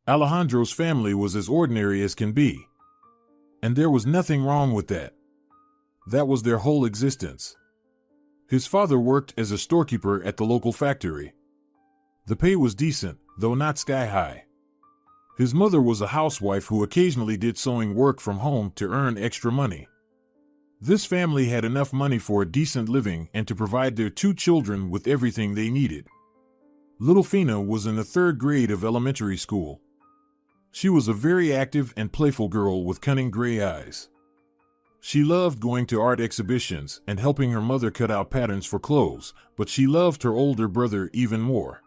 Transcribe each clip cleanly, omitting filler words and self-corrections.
Alejandro's family was as ordinary as can be. And there was nothing wrong with that. That was their whole existence. His father worked as a storekeeper at the local factory. The pay was decent, though not sky high. His mother was a housewife who occasionally did sewing work from home to earn extra money. This family had enough money for a decent living and to provide their two children with everything they needed. Little Fina was in the third grade of elementary school. She was a very active and playful girl with cunning gray eyes. She loved going to art exhibitions and helping her mother cut out patterns for clothes, but she loved her older brother even more.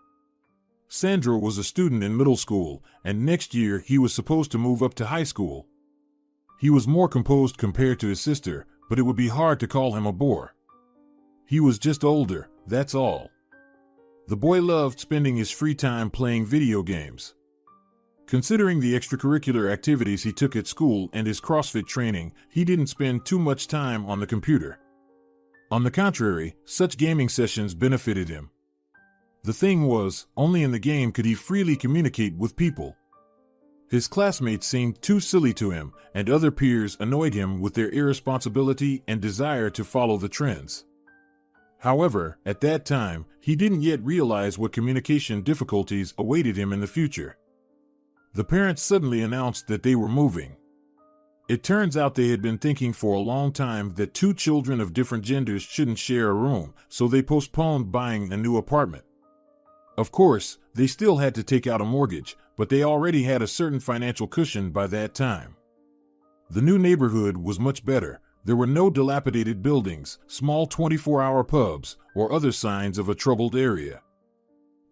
Sandro was a student in middle school, and next year he was supposed to move up to high school. He was more composed compared to his sister, but it would be hard to call him a bore. He was just older, that's all. The boy loved spending his free time playing video games. Considering the extracurricular activities he took at school and his CrossFit training, he didn't spend too much time on the computer. On the contrary, such gaming sessions benefited him. The thing was, only in the game could he freely communicate with people. His classmates seemed too silly to him, and other peers annoyed him with their irresponsibility and desire to follow the trends. However, at that time, he didn't yet realize what communication difficulties awaited him in the future. The parents suddenly announced that they were moving. It turns out they had been thinking for a long time that two children of different genders shouldn't share a room, so they postponed buying a new apartment. Of course, they still had to take out a mortgage, but they already had a certain financial cushion by that time. The new neighborhood was much better. There were no dilapidated buildings, small 24-hour pubs, or other signs of a troubled area.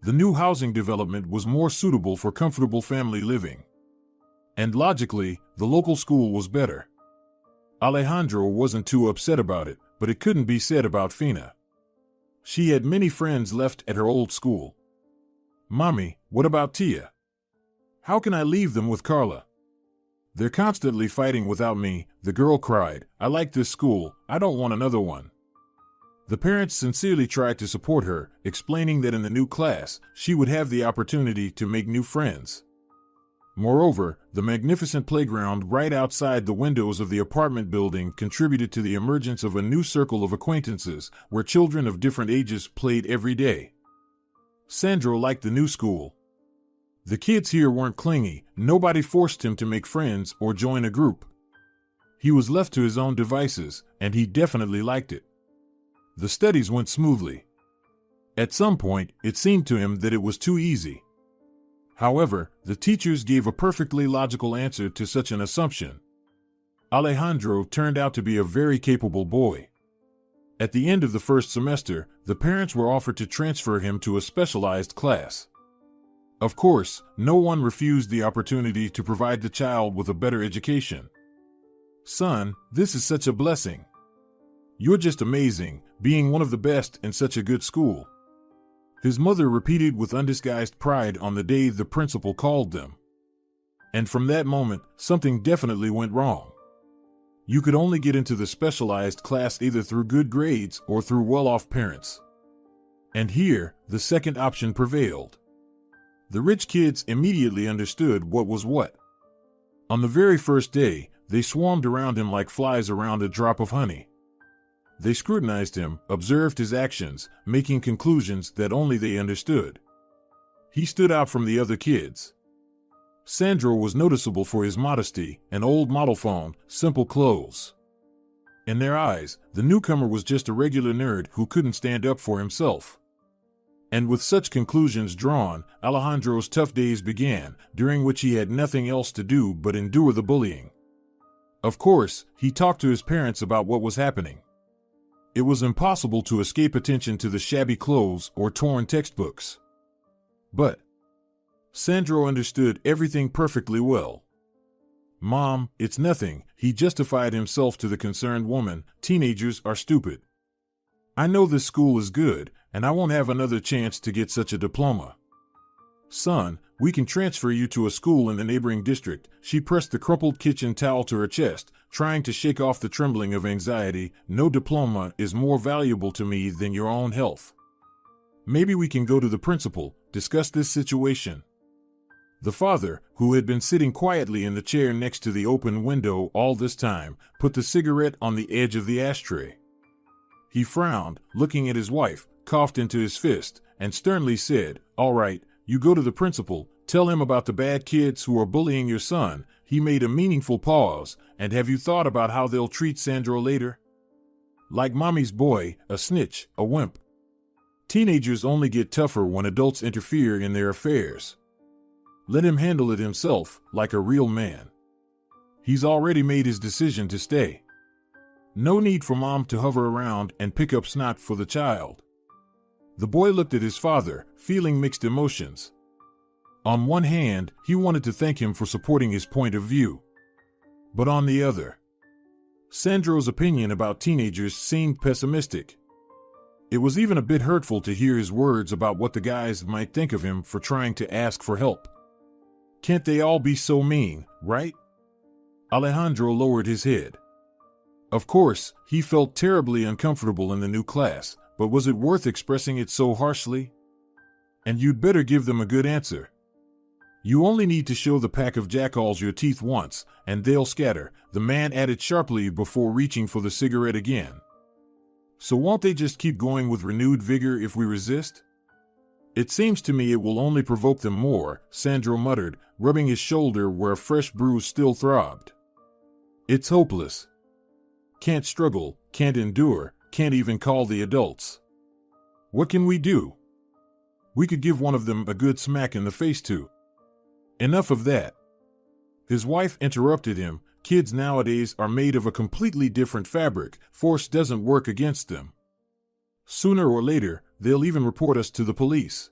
The new housing development was more suitable for comfortable family living. And logically, the local school was better. Alejandro wasn't too upset about it, but it couldn't be said about Fina. She had many friends left at her old school. "Mommy, what about Tia? How can I leave them with Carla? They're constantly fighting without me," the girl cried. "I like this school, I don't want another one." The parents sincerely tried to support her, explaining that in the new class, she would have the opportunity to make new friends. Moreover, the magnificent playground right outside the windows of the apartment building contributed to the emergence of a new circle of acquaintances, where children of different ages played every day. Sandro liked the new school. The kids here weren't clingy, nobody forced him to make friends or join a group. He was left to his own devices, and he definitely liked it. The studies went smoothly. At some point, it seemed to him that it was too easy. However, the teachers gave a perfectly logical answer to such an assumption. Alejandro turned out to be a very capable boy. At the end of the first semester, the parents were offered to transfer him to a specialized class. Of course, no one refused the opportunity to provide the child with a better education. "Son, this is such a blessing. You're just amazing, being one of the best in such a good school," his mother repeated with undisguised pride on the day the principal called them. And from that moment, something definitely went wrong. You could only get into the specialized class either through good grades or through well-off parents. And here, the second option prevailed. The rich kids immediately understood what was what. On the very first day, they swarmed around him like flies around a drop of honey. They scrutinized him, observed his actions, making conclusions that only they understood. He stood out from the other kids. Sandro was noticeable for his modesty, an old model phone, simple clothes. In their eyes, the newcomer was just a regular nerd who couldn't stand up for himself. And with such conclusions drawn, Alejandro's tough days began, during which he had nothing else to do but endure the bullying. Of course, he talked to his parents about what was happening. It was impossible to escape attention to the shabby clothes or torn textbooks. But Sandro understood everything perfectly well. "Mom, it's nothing," he justified himself to the concerned woman. "Teenagers are stupid. I know this school is good, and I won't have another chance to get such a diploma. Son, we can transfer you to a school in the neighboring district." She pressed the crumpled kitchen towel to her chest, trying to shake off the trembling of anxiety. "No diploma is more valuable to me than your own health. Maybe we can go to the principal, discuss this situation." The father, who had been sitting quietly in the chair next to the open window all this time, put the cigarette on the edge of the ashtray. He frowned, looking at his wife, coughed into his fist, and sternly said, "All right, you go to the principal, tell him about the bad kids who are bullying your son." He made a meaningful pause. "And have you thought about how they'll treat Sandro later? Like mommy's boy, a snitch, a wimp. Teenagers only get tougher when adults interfere in their affairs. Let him handle it himself, like a real man. He's already made his decision to stay. No need for mom to hover around and pick up snot for the child." The boy looked at his father, feeling mixed emotions. On one hand, he wanted to thank him for supporting his point of view. But on the other, Sandro's opinion about teenagers seemed pessimistic. It was even a bit hurtful to hear his words about what the guys might think of him for trying to ask for help. Can't they all be so mean, right? Alejandro lowered his head. Of course, he felt terribly uncomfortable in the new class, but was it worth expressing it so harshly? And you'd better give them a good answer. You only need to show the pack of jackals your teeth once, and they'll scatter, the man added sharply before reaching for the cigarette again. So won't they just keep going with renewed vigor if we resist? It seems to me it will only provoke them more, Sandro muttered, rubbing his shoulder where a fresh bruise still throbbed. It's hopeless. Can't struggle, can't endure, can't even call the adults. What can we do? We could give one of them a good smack in the face too. Enough of that. His wife interrupted him. Kids nowadays are made of a completely different fabric. Force doesn't work against them. Sooner or later, they'll even report us to the police.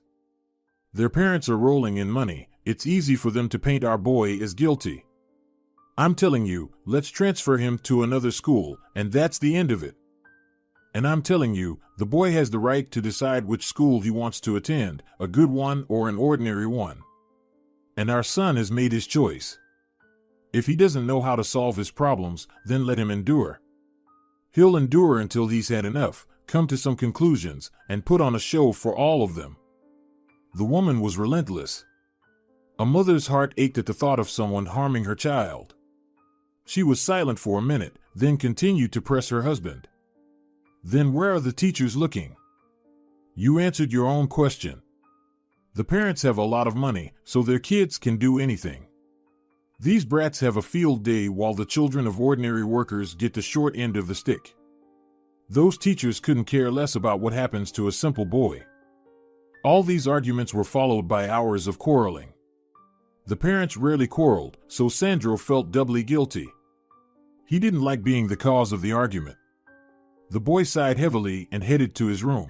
Their parents are rolling in money. It's easy for them to paint our boy as guilty. I'm telling you, let's transfer him to another school, and that's the end of it. And I'm telling you, the boy has the right to decide which school he wants to attend, a good one or an ordinary one. And our son has made his choice. If he doesn't know how to solve his problems, then let him endure. He'll endure until he's had enough, come to some conclusions, and put on a show for all of them. The woman was relentless. A mother's heart ached at the thought of someone harming her child. She was silent for a minute, then continued to press her husband. Then where are the teachers looking? You answered your own question. The parents have a lot of money, so their kids can do anything. These brats have a field day while the children of ordinary workers get the short end of the stick. Those teachers couldn't care less about what happens to a simple boy. All these arguments were followed by hours of quarreling. The parents rarely quarreled, so Sandro felt doubly guilty. He didn't like being the cause of the argument. The boy sighed heavily and headed to his room.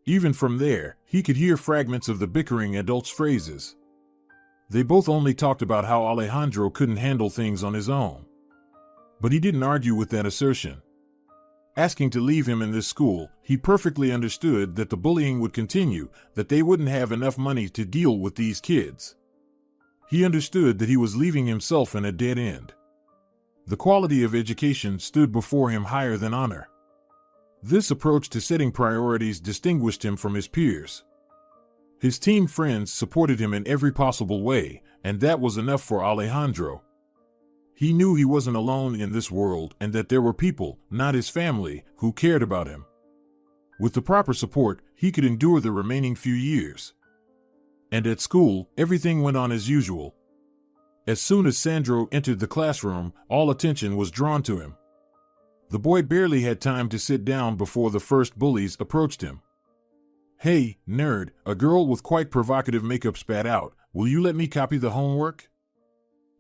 Even from there, he could hear fragments of the bickering adults' phrases. They both only talked about how Alejandro couldn't handle things on his own. But he didn't argue with that assertion. Asking to leave him in this school, he perfectly understood that the bullying would continue, that they wouldn't have enough money to deal with these kids. He understood that he was leaving himself in a dead end. The quality of education stood before him higher than honor. This approach to setting priorities distinguished him from his peers. His team friends supported him in every possible way, and that was enough for Alejandro. He knew he wasn't alone in this world and that there were people, not his family, who cared about him. With the proper support, he could endure the remaining few years. And at school, everything went on as usual. As soon as Sandro entered the classroom, all attention was drawn to him. The boy barely had time to sit down before the first bullies approached him. "Hey, nerd," a girl with quite provocative makeup spat out, "will you let me copy the homework?"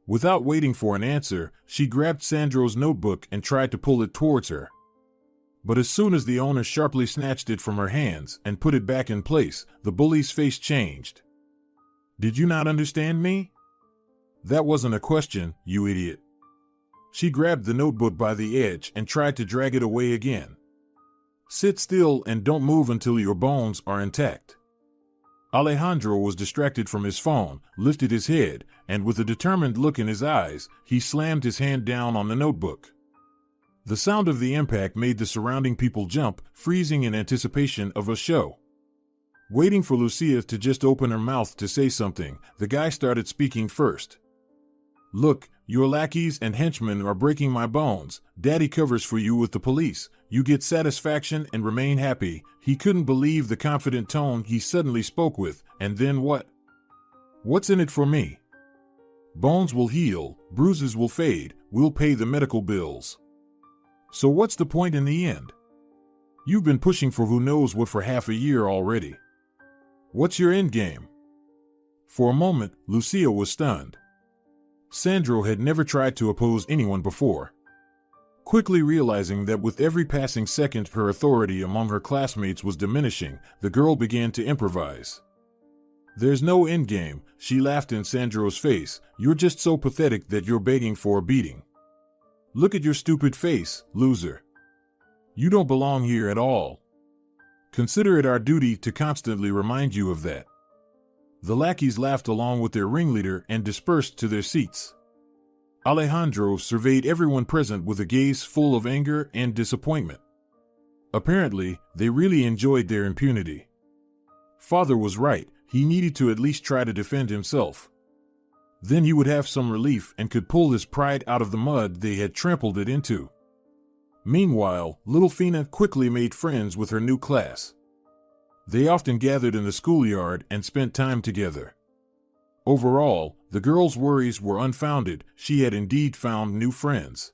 Without waiting for an answer, she grabbed Sandro's notebook and tried to pull it towards her. But as soon as the owner sharply snatched it from her hands and put it back in place, the bully's face changed. "Did you not understand me? That wasn't a question, you idiot." She grabbed the notebook by the edge and tried to drag it away again. "Sit still and don't move until your bones are intact." Alejandro was distracted from his phone, lifted his head, and with a determined look in his eyes, he slammed his hand down on the notebook. The sound of the impact made the surrounding people jump, freezing in anticipation of a show. Waiting for Lucia to just open her mouth to say something, the guy started speaking first. "Look, your lackeys and henchmen are breaking my bones. Daddy covers for you with the police. You get satisfaction and remain happy." He couldn't believe the confident tone he suddenly spoke with. And then what? "What's in it for me? Bones will heal, bruises will fade, we'll pay the medical bills. So what's the point in the end? You've been pushing for who knows what for half a year already. What's your end game?" For a moment, Lucia was stunned. Sandro had never tried to oppose anyone before. Quickly realizing that with every passing second her authority among her classmates was diminishing, the girl began to improvise. "There's no endgame," she laughed in Sandro's face. "You're just so pathetic that you're begging for a beating. Look at your stupid face, loser. You don't belong here at all. Consider it our duty to constantly remind you of that." The lackeys laughed along with their ringleader and dispersed to their seats. Alejandro surveyed everyone present with a gaze full of anger and disappointment. Apparently, they really enjoyed their impunity. Father was right, he needed to at least try to defend himself. Then he would have some relief and could pull his pride out of the mud they had trampled it into. Meanwhile, little Fina quickly made friends with her new class. They often gathered in the schoolyard and spent time together. Overall, the girl's worries were unfounded. She had indeed found new friends.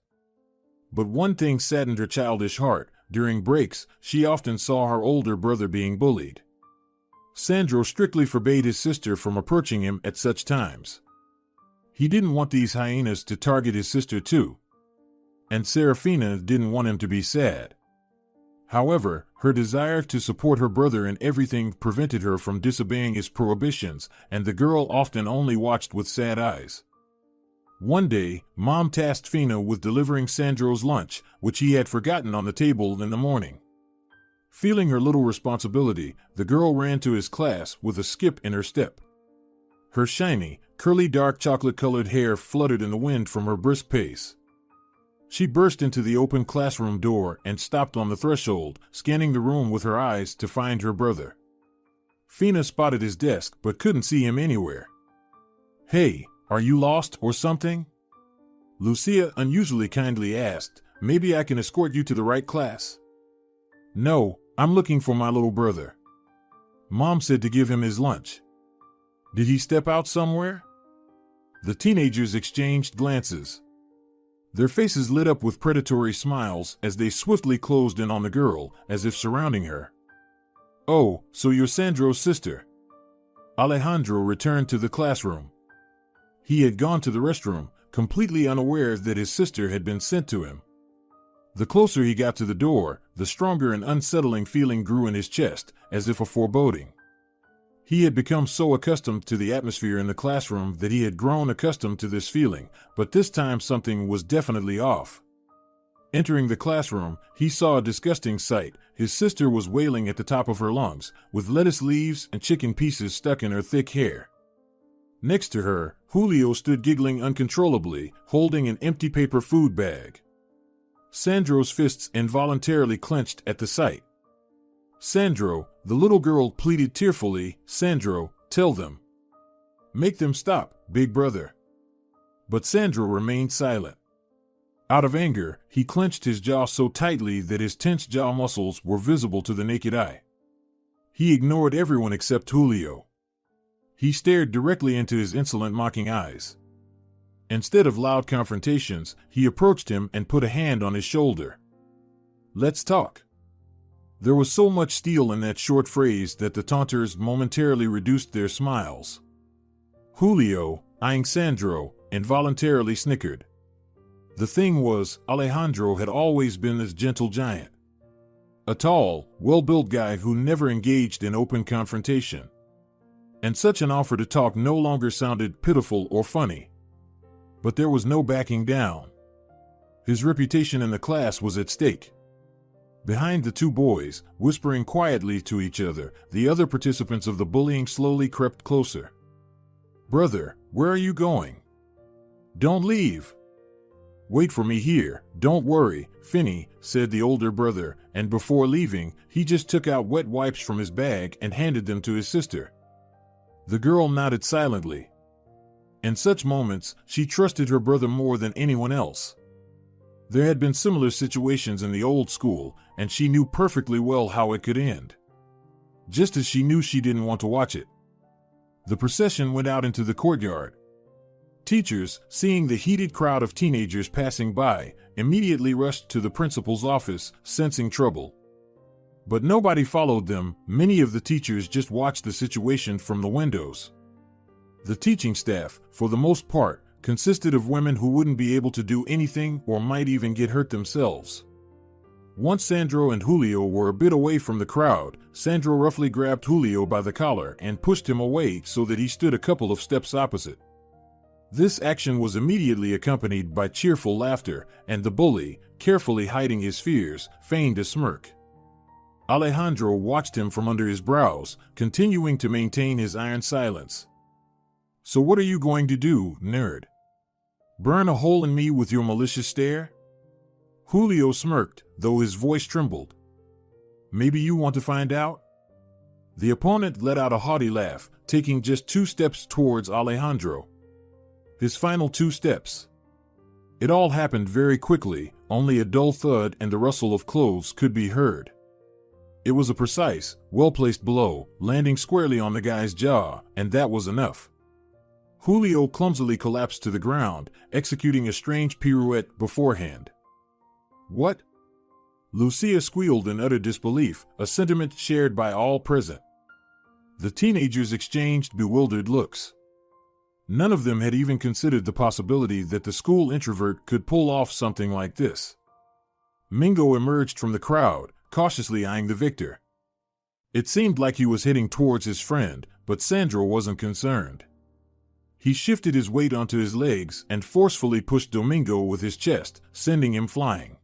But one thing saddened her childish heart. During breaks, she often saw her older brother being bullied. Sandro strictly forbade his sister from approaching him at such times. He didn't want these hyenas to target his sister too. And Serafina didn't want him to be sad. However, her desire to support her brother in everything prevented her from disobeying his prohibitions, and the girl often only watched with sad eyes. One day, Mom tasked Fina with delivering Sandro's lunch, which he had forgotten on the table in the morning. Feeling her little responsibility, the girl ran to his class with a skip in her step. Her shiny, curly dark chocolate-colored hair fluttered in the wind from her brisk pace. She burst into the open classroom door and stopped on the threshold, scanning the room with her eyes to find her brother. Fina spotted his desk but couldn't see him anywhere. "Hey, are you lost or something?" Lucia unusually kindly asked. "Maybe I can escort you to the right class." "No, I'm looking for my little brother. Mom said to give him his lunch." "Did he step out somewhere?" The teenagers exchanged glances. Their faces lit up with predatory smiles as they swiftly closed in on the girl, as if surrounding her. "Oh, so you're Sandro's sister." Alejandro returned to the classroom. He had gone to the restroom, completely unaware that his sister had been sent to him. The closer he got to the door, the stronger an unsettling feeling grew in his chest, as if a foreboding. He had become so accustomed to the atmosphere in the classroom that he had grown accustomed to this feeling, but this time something was definitely off. Entering the classroom, he saw a disgusting sight. His sister was wailing at the top of her lungs, with lettuce leaves and chicken pieces stuck in her thick hair. Next to her, Julio stood giggling uncontrollably, holding an empty paper food bag. Sandro's fists involuntarily clenched at the sight. "Sandro," the little girl pleaded tearfully, "Sandro, tell them. Make them stop, big brother." But Sandro remained silent. Out of anger, he clenched his jaw so tightly that his tense jaw muscles were visible to the naked eye. He ignored everyone except Julio. He stared directly into his insolent, mocking eyes. Instead of loud confrontations, he approached him and put a hand on his shoulder. "Let's talk." There was so much steel in that short phrase that the taunters momentarily reduced their smiles. Julio, eyeing Sandro, involuntarily snickered. The thing was, Alejandro had always been this gentle giant. A tall, well-built guy who never engaged in open confrontation. And such an offer to talk no longer sounded pitiful or funny. But there was no backing down. His reputation in the class was at stake. Behind the two boys, whispering quietly to each other, the other participants of the bullying slowly crept closer. "Brother, where are you going? Don't leave." "Wait for me here, don't worry, Finney," said the older brother, and before leaving, he just took out wet wipes from his bag and handed them to his sister. The girl nodded silently. In such moments, she trusted her brother more than anyone else. There had been similar situations in the old school, and she knew perfectly well how it could end. Just as she knew she didn't want to watch it. The procession went out into the courtyard. Teachers, seeing the heated crowd of teenagers passing by, immediately rushed to the principal's office, sensing trouble. But nobody followed them. Many of the teachers just watched the situation from the windows. The teaching staff, for the most part, consisted of women who wouldn't be able to do anything or might even get hurt themselves. Once Sandro and Julio were a bit away from the crowd, Sandro roughly grabbed Julio by the collar and pushed him away so that he stood a couple of steps opposite. This action was immediately accompanied by cheerful laughter, and the bully, carefully hiding his fears, feigned a smirk. Alejandro watched him from under his brows, continuing to maintain his iron silence. "So what are you going to do, nerd? Burn a hole in me with your malicious stare?" Julio smirked, though his voice trembled. "Maybe you want to find out?" The opponent let out a haughty laugh, taking just 2 steps towards Alejandro. His final 2 steps. It all happened very quickly, only a dull thud and the rustle of clothes could be heard. It was a precise, well-placed blow, landing squarely on the guy's jaw, and that was enough. Julio clumsily collapsed to the ground, executing a strange pirouette beforehand. "What?" Lucia squealed in utter disbelief, a sentiment shared by all present. The teenagers exchanged bewildered looks. None of them had even considered the possibility that the school introvert could pull off something like this. Mingo emerged from the crowd, cautiously eyeing the victor. It seemed like he was heading towards his friend, but Sandro wasn't concerned. He shifted his weight onto his legs and forcefully pushed Domingo with his chest, sending him flying.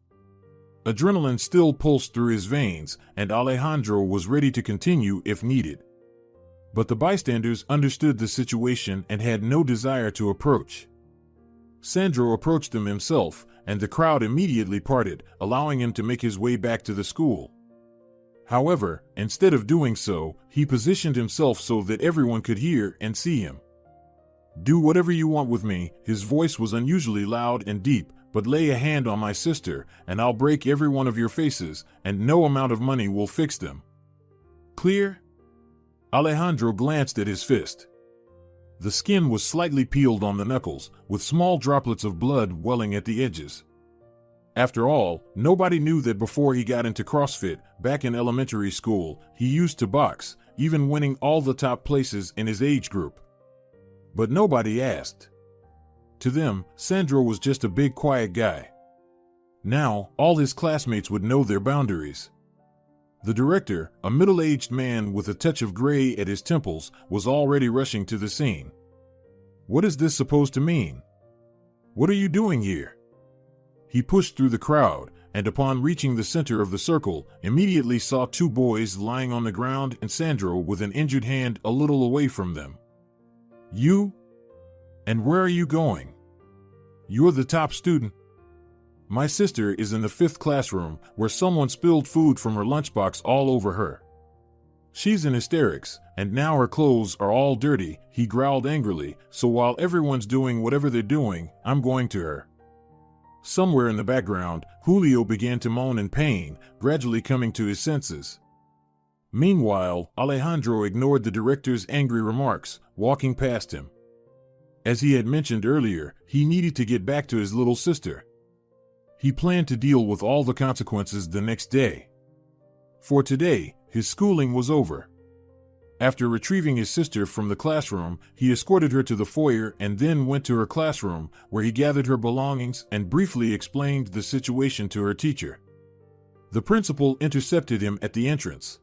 Adrenaline still pulsed through his veins, and Alejandro was ready to continue if needed. But the bystanders understood the situation and had no desire to approach. Sandro approached them himself, and the crowd immediately parted, allowing him to make his way back to the school. However, instead of doing so, he positioned himself so that everyone could hear and see him. "Do whatever you want with me," his voice was unusually loud and deep, "but lay a hand on my sister, and I'll break every one of your faces, and no amount of money will fix them. Clear?" Alejandro glanced at his fist. The skin was slightly peeled on the knuckles, with small droplets of blood welling at the edges. After all, nobody knew that before he got into CrossFit, back in elementary school, he used to box, even winning all the top places in his age group. But nobody asked. To them, Sandro was just a big quiet guy. Now, all his classmates would know their boundaries. The director, a middle-aged man with a touch of gray at his temples, was already rushing to the scene. "What is this supposed to mean? What are you doing here?" He pushed through the crowd, and upon reaching the center of the circle, immediately saw 2 boys lying on the ground and Sandro with an injured hand a little away from them. "You? And where are you going?" "You're the top student." "My sister is in the 5th classroom, where someone spilled food from her lunchbox all over her. She's in hysterics, and now her clothes are all dirty," he growled angrily, "so while everyone's doing whatever they're doing, I'm going to her." Somewhere in the background, Julio began to moan in pain, gradually coming to his senses. Meanwhile, Alejandro ignored the director's angry remarks, walking past him. As he had mentioned earlier, he needed to get back to his little sister. He planned to deal with all the consequences the next day. For today, his schooling was over. After retrieving his sister from the classroom, he escorted her to the foyer and then went to her classroom, where he gathered her belongings and briefly explained the situation to her teacher. The principal intercepted him at the entrance.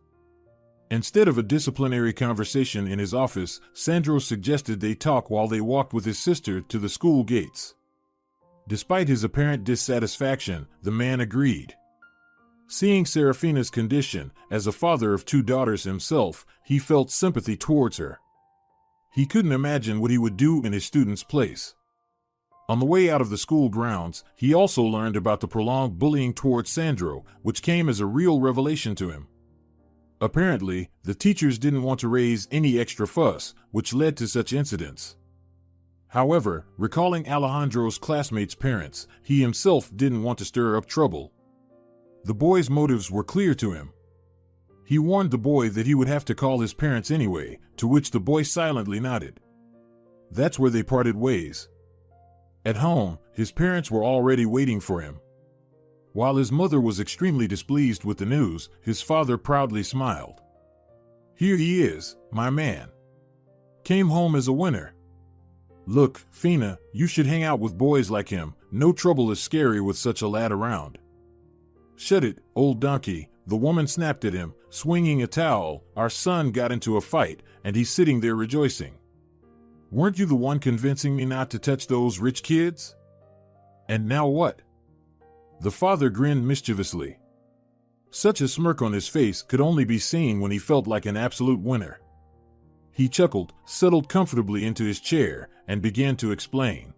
Instead of a disciplinary conversation in his office, Sandro suggested they talk while they walked with his sister to the school gates. Despite his apparent dissatisfaction, the man agreed. Seeing Serafina's condition, as a father of 2 daughters himself, he felt sympathy towards her. He couldn't imagine what he would do in his student's place. On the way out of the school grounds, he also learned about the prolonged bullying towards Sandro, which came as a real revelation to him. Apparently, the teachers didn't want to raise any extra fuss, which led to such incidents. However, recalling Alejandro's classmates' parents, he himself didn't want to stir up trouble. The boy's motives were clear to him. He warned the boy that he would have to call his parents anyway, to which the boy silently nodded. That's where they parted ways. At home, his parents were already waiting for him. While his mother was extremely displeased with the news, his father proudly smiled. "Here he is, my man. Came home as a winner. Look, Fina, you should hang out with boys like him. No trouble is scary with such a lad around." "Shut it, old donkey," the woman snapped at him, swinging a towel. "Our son got into a fight, and he's sitting there rejoicing. Weren't you the one convincing me not to touch those rich kids? And now what?" The father grinned mischievously. Such a smirk on his face could only be seen when he felt like an absolute winner. He chuckled, settled comfortably into his chair, and began to explain.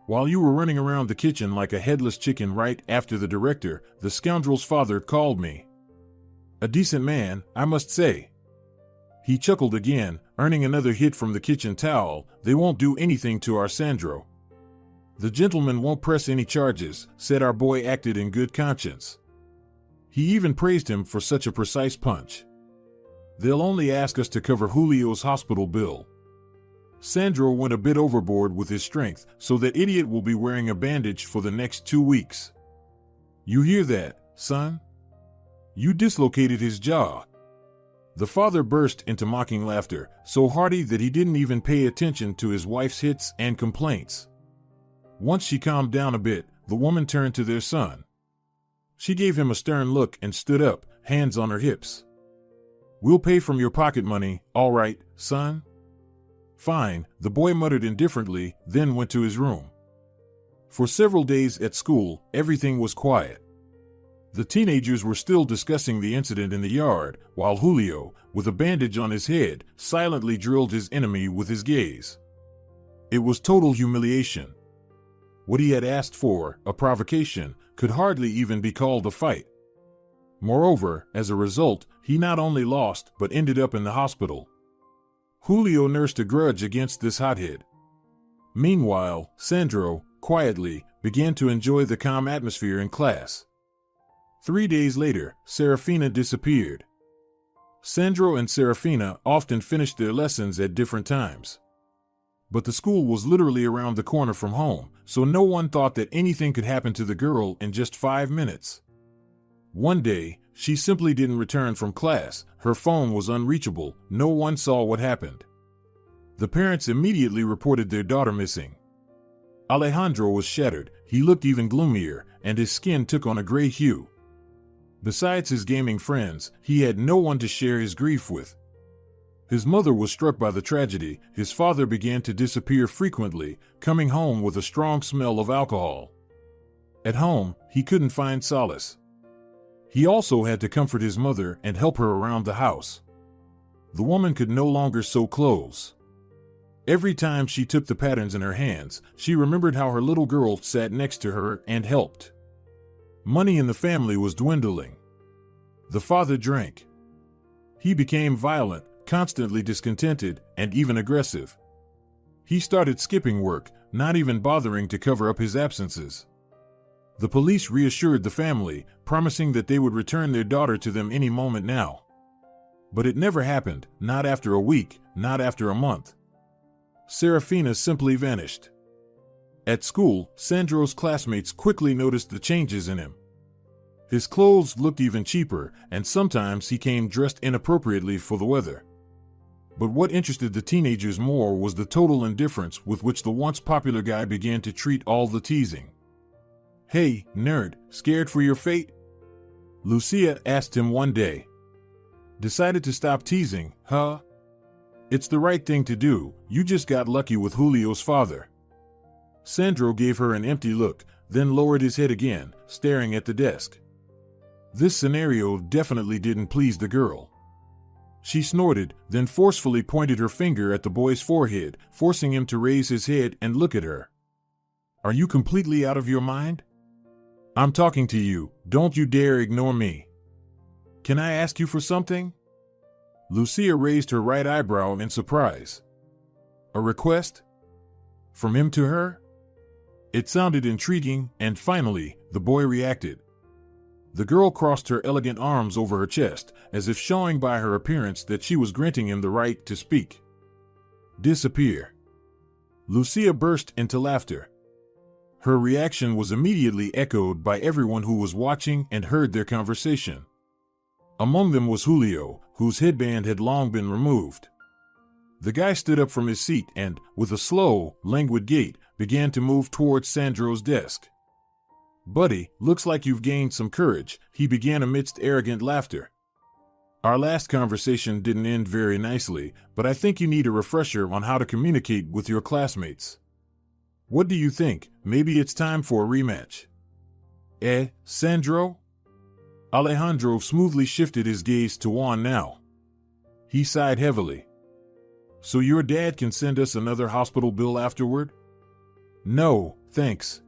"While you were running around the kitchen like a headless chicken right after the director, the scoundrel's father called me. A decent man, I must say." He chuckled again, earning another hit from the kitchen towel. "They won't do anything to our Sandro. The gentleman won't press any charges, said our boy acted in good conscience. He even praised him for such a precise punch. They'll only ask us to cover Julio's hospital bill. Sandro went a bit overboard with his strength, so that idiot will be wearing a bandage for the next 2 weeks. You hear that, son? You dislocated his jaw." The father burst into mocking laughter, so hearty that he didn't even pay attention to his wife's hits and complaints. Once she calmed down a bit, the woman turned to their son. She gave him a stern look and stood up, hands on her hips. "We'll pay from your pocket money, all right, son?" "Fine," the boy muttered indifferently, then went to his room. For several days at school, everything was quiet. The teenagers were still discussing the incident in the yard, while Julio, with a bandage on his head, silently drilled his enemy with his gaze. It was total humiliation. What he had asked for, a provocation, could hardly even be called a fight. Moreover, as a result, he not only lost but ended up in the hospital. Julio nursed a grudge against this hothead. Meanwhile, Sandro, quietly, began to enjoy the calm atmosphere in class. 3 days later, Serafina disappeared. Sandro and Serafina often finished their lessons at different times. But the school was literally around the corner from home, so no one thought that anything could happen to the girl in just 5 minutes. One day, she simply didn't return from class. Her phone was unreachable. No one saw what happened. The parents immediately reported their daughter missing. Alejandro was shattered. He looked even gloomier, and his skin took on a gray hue. Besides his gaming friends, he had no one to share his grief with. His mother was struck by the tragedy. His father began to disappear frequently, coming home with a strong smell of alcohol. At home, he couldn't find solace. He also had to comfort his mother and help her around the house. The woman could no longer sew clothes. Every time she took the patterns in her hands, she remembered how her little girl sat next to her and helped. Money in the family was dwindling. The father drank. He became violent, constantly discontented, and even aggressive. He started skipping work, not even bothering to cover up his absences. The police reassured the family, promising that they would return their daughter to them any moment now. But it never happened, not after a week, not after a month. Serafina simply vanished. At school, Sandro's classmates quickly noticed the changes in him. His clothes looked even cheaper, and sometimes he came dressed inappropriately for the weather. But what interested the teenagers more was the total indifference with which the once popular guy began to treat all the teasing. "Hey, nerd, scared for your fate?" Lucia asked him one day. "Decided to stop teasing, huh? It's the right thing to do. You just got lucky with Julio's father." Sandro gave her an empty look, then lowered his head again, staring at the desk. This scenario definitely didn't please the girl. She snorted, then forcefully pointed her finger at the boy's forehead, forcing him to raise his head and look at her. Are you completely out of your mind? I'm talking to you. Don't you dare ignore me. Can I ask you for something? Lucia raised her right eyebrow in surprise. A request? From him to her? It sounded intriguing, and finally, the boy reacted. The girl crossed her elegant arms over her chest, as if showing by her appearance that she was granting him the right to speak. Disappear. Lucia burst into laughter. Her reaction was immediately echoed by everyone who was watching and heard their conversation. Among them was Julio, whose headband had long been removed. The guy stood up from his seat and, with a slow, languid gait, began to move towards Sandro's desk. Buddy, looks like you've gained some courage, he began amidst arrogant laughter. Our last conversation didn't end very nicely, but I think you need a refresher on how to communicate with your classmates. What do you think? Maybe it's time for a rematch. Sandro? Alejandro smoothly shifted his gaze to Juan now. He sighed heavily. So your dad can send us another hospital bill afterward? No, thanks.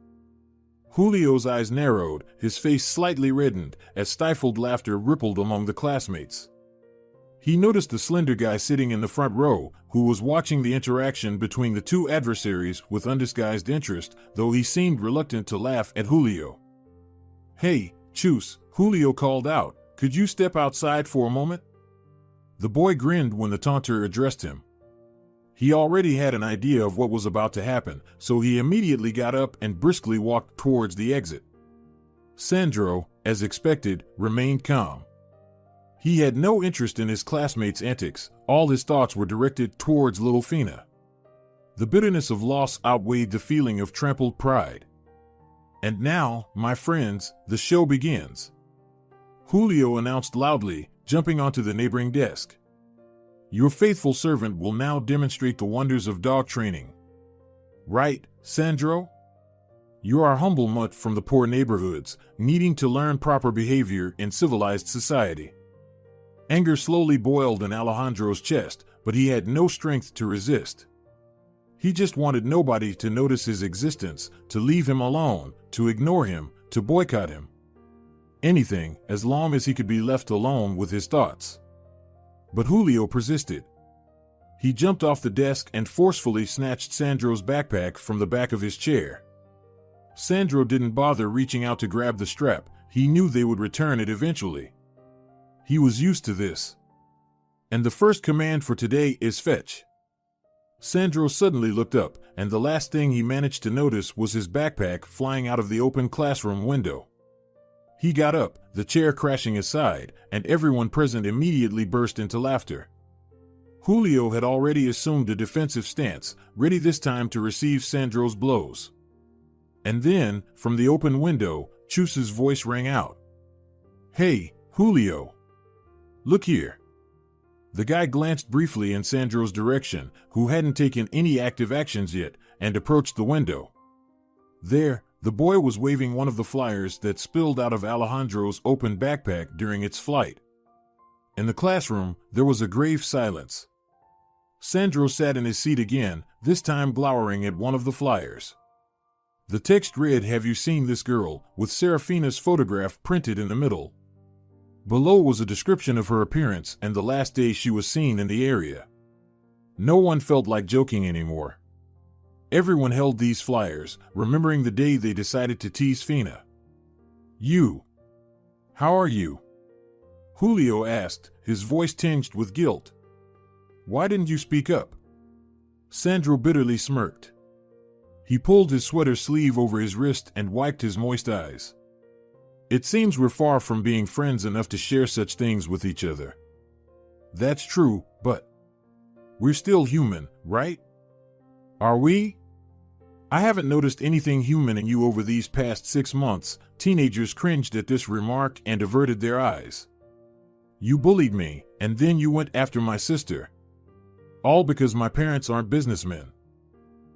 Julio's eyes narrowed, his face slightly reddened, as stifled laughter rippled among the classmates. He noticed the slender guy sitting in the front row, who was watching the interaction between the two adversaries with undisguised interest, though he seemed reluctant to laugh at Julio. Hey, Chus, Julio called out, could you step outside for a moment? The boy grinned when the taunter addressed him. He already had an idea of what was about to happen, so he immediately got up and briskly walked towards the exit. Sandro, as expected, remained calm. He had no interest in his classmates' antics, all his thoughts were directed towards little Fina. The bitterness of loss outweighed the feeling of trampled pride. And now, my friends, the show begins. Julio announced loudly, jumping onto the neighboring desk. Your faithful servant will now demonstrate the wonders of dog training. Right, Sandro? You are a humble mutt from the poor neighborhoods, needing to learn proper behavior in civilized society. Anger slowly boiled in Alejandro's chest, but he had no strength to resist. He just wanted nobody to notice his existence, to leave him alone, to ignore him, to boycott him. Anything, as long as he could be left alone with his thoughts. But Julio persisted. He jumped off the desk and forcefully snatched Sandro's backpack from the back of his chair. Sandro didn't bother reaching out to grab the strap, he knew they would return it eventually. He was used to this. And the first command for today is fetch. Sandro suddenly looked up, and the last thing he managed to notice was his backpack flying out of the open classroom window. He got up, the chair crashing aside, and everyone present immediately burst into laughter. Julio had already assumed a defensive stance, ready this time to receive Sandro's blows. And then, from the open window, Chus's voice rang out. Hey, Julio. Look here. The guy glanced briefly in Sandro's direction, who hadn't taken any active actions yet, and approached the window. There, the boy was waving one of the flyers that spilled out of Alejandro's open backpack during its flight. In the classroom, there was a grave silence. Sandro sat in his seat again, this time glowering at one of the flyers. The text read, "Have you seen this girl?" with Serafina's photograph printed in the middle. Below was a description of her appearance and the last day she was seen in the area. No one felt like joking anymore. Everyone held these flyers, remembering the day they decided to tease Fina. You. How are you? Julio asked, his voice tinged with guilt. Why didn't you speak up? Sandro bitterly smirked. He pulled his sweater sleeve over his wrist and wiped his moist eyes. It seems we're far from being friends enough to share such things with each other. That's true, but we're still human, right? Are we? I haven't noticed anything human in you over these past 6 months. Teenagers cringed at this remark and averted their eyes. You bullied me, and then you went after my sister. All because my parents aren't businessmen.